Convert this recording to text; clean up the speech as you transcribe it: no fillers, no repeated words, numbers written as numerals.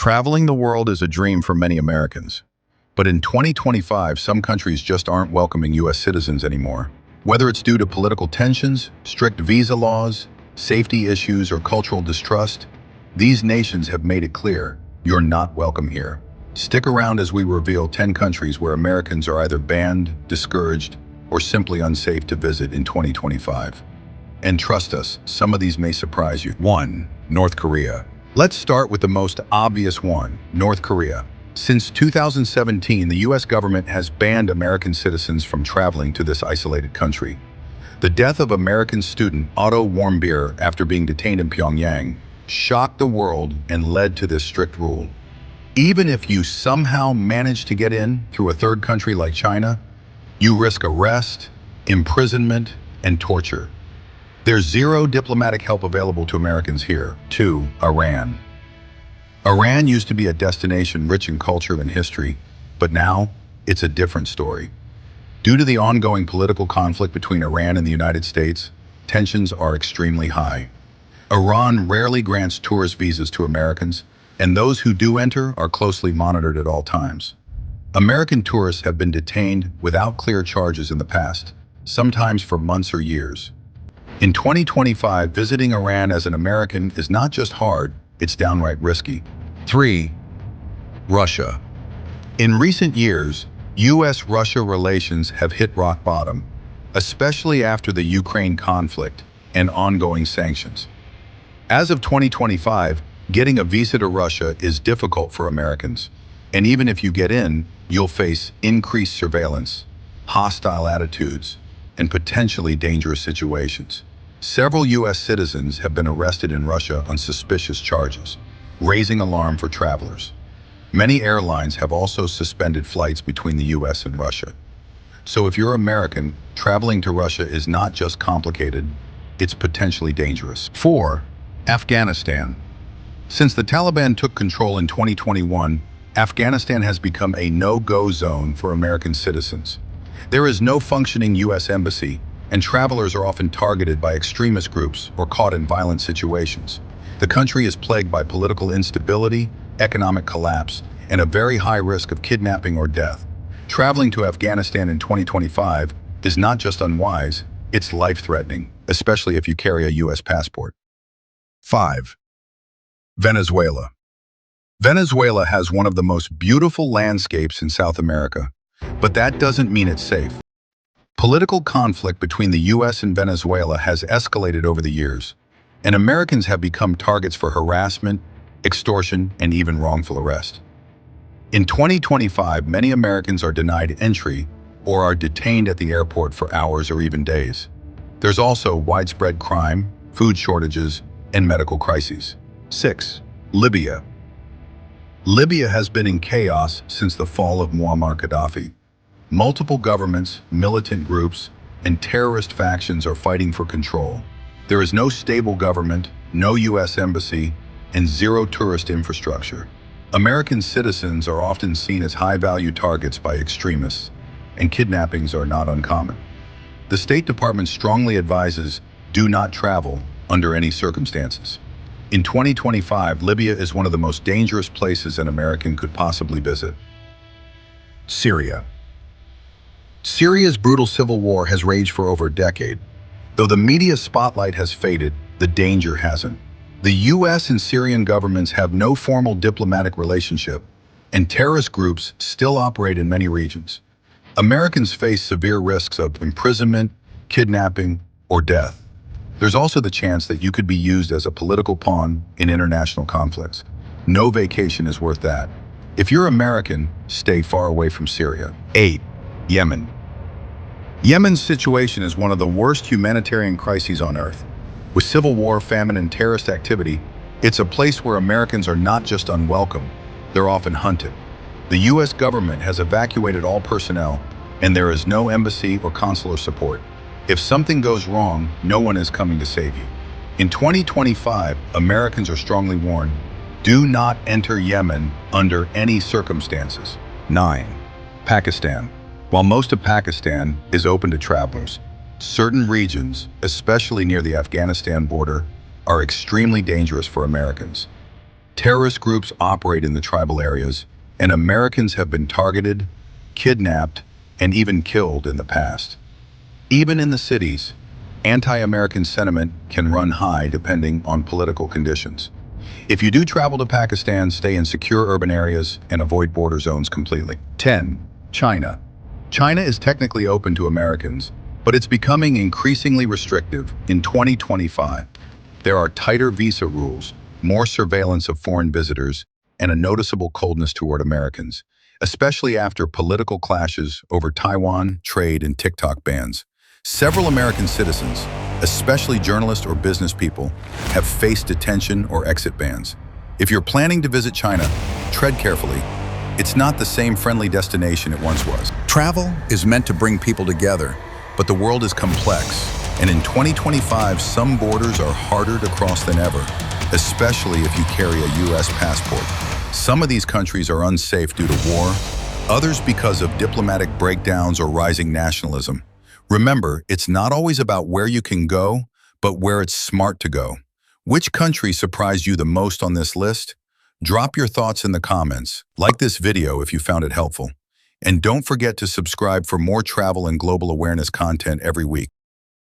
Traveling the world is a dream for many Americans. But in 2025, some countries just aren't welcoming U.S. citizens anymore. Whether it's due to political tensions, strict visa laws, safety issues, or cultural distrust, these nations have made it clear, you're not welcome here. Stick around as we reveal 10 countries where Americans are either banned, discouraged, or simply unsafe to visit in 2025. And trust us, some of these may surprise you. 1. North Korea. Let's start with the most obvious one, North Korea. Since 2017, the U.S. government has banned American citizens from traveling to this isolated country. The death of American student Otto Warmbier after being detained in Pyongyang shocked the world and led to this strict rule. Even if you somehow manage to get in through a third country like China, you risk arrest, imprisonment, and torture. There's zero diplomatic help available to Americans here. 2. Iran. Iran used to be a destination rich in culture and history, but now it's a different story. Due to the ongoing political conflict between Iran and the United States, tensions are extremely high. Iran rarely grants tourist visas to Americans, and those who do enter are closely monitored at all times. American tourists have been detained without clear charges in the past, sometimes for months or years. In 2025, visiting Iran as an American is not just hard, it's downright risky. 3. Russia. In recent years, U.S.-Russia relations have hit rock bottom, especially after the Ukraine conflict and ongoing sanctions. As of 2025, getting a visa to Russia is difficult for Americans, and even if you get in, you'll face increased surveillance, hostile attitudes, and potentially dangerous situations. Several U.S. citizens have been arrested in Russia on suspicious charges, raising alarm for travelers. Many airlines have also suspended flights between the U.S. and Russia. So if you're American, traveling to Russia is not just complicated, it's potentially dangerous. 4. Afghanistan. Since the Taliban took control in 2021, Afghanistan has become a no-go zone for American citizens. There is no functioning U.S. embassy, and travelers are often targeted by extremist groups or caught in violent situations. The country is plagued by political instability, economic collapse, and a very high risk of kidnapping or death. Traveling to Afghanistan in 2025 is not just unwise, it's life-threatening, especially if you carry a U.S. passport. 5. Venezuela. Venezuela has one of the most beautiful landscapes in South America, but that doesn't mean it's safe. Political conflict between the U.S. and Venezuela has escalated over the years, and Americans have become targets for harassment, extortion, and even wrongful arrest. In 2025, many Americans are denied entry or are detained at the airport for hours or even days. There's also widespread crime, food shortages, and medical crises. 6. Libya. Libya has been in chaos since the fall of Muammar Gaddafi. Multiple governments, militant groups, and terrorist factions are fighting for control. There is no stable government, no U.S. embassy, and zero tourist infrastructure. American citizens are often seen as high-value targets by extremists, and kidnappings are not uncommon. The State Department strongly advises, do not travel under any circumstances. In 2025, Libya is one of the most dangerous places an American could possibly visit. Syria. Syria's brutal civil war has raged for over a decade. Though the media spotlight has faded, the danger hasn't. The U.S. and Syrian governments have no formal diplomatic relationship, and terrorist groups still operate in many regions. Americans face severe risks of imprisonment, kidnapping, or death. There's also the chance that you could be used as a political pawn in international conflicts. No vacation is worth that. If you're American, stay far away from Syria. 8. Yemen. Yemen's situation is one of the worst humanitarian crises on earth. With civil war, famine, and terrorist activity, it's a place where Americans are not just unwelcome, they're often hunted. The U.S. government has evacuated all personnel, and there is no embassy or consular support. If something goes wrong, no one is coming to save you. In 2025, Americans are strongly warned, do not enter Yemen under any circumstances. 9. Pakistan. While most of Pakistan is open to travelers, certain regions, especially near the Afghanistan border, are extremely dangerous for Americans. Terrorist groups operate in the tribal areas, and Americans have been targeted, kidnapped, and even killed in the past. Even in the cities, anti-American sentiment can run high depending on political conditions. If you do travel to Pakistan, stay in secure urban areas and avoid border zones completely. 10. China. China is technically open to Americans, but it's becoming increasingly restrictive. In 2025, there are tighter visa rules, more surveillance of foreign visitors, and a noticeable coldness toward Americans, especially after political clashes over Taiwan, trade, and TikTok bans. Several American citizens, especially journalists or business people, have faced detention or exit bans. If you're planning to visit China, tread carefully. It's not the same friendly destination it once was. Travel is meant to bring people together, but the world is complex, and in 2025, some borders are harder to cross than ever, especially if you carry a U.S. passport. Some of these countries are unsafe due to war, others because of diplomatic breakdowns or rising nationalism. Remember, it's not always about where you can go, but where it's smart to go. Which country surprised you the most on this list? Drop your thoughts in the comments. Like this video if you found it helpful. And don't forget to subscribe for more travel and global awareness content every week.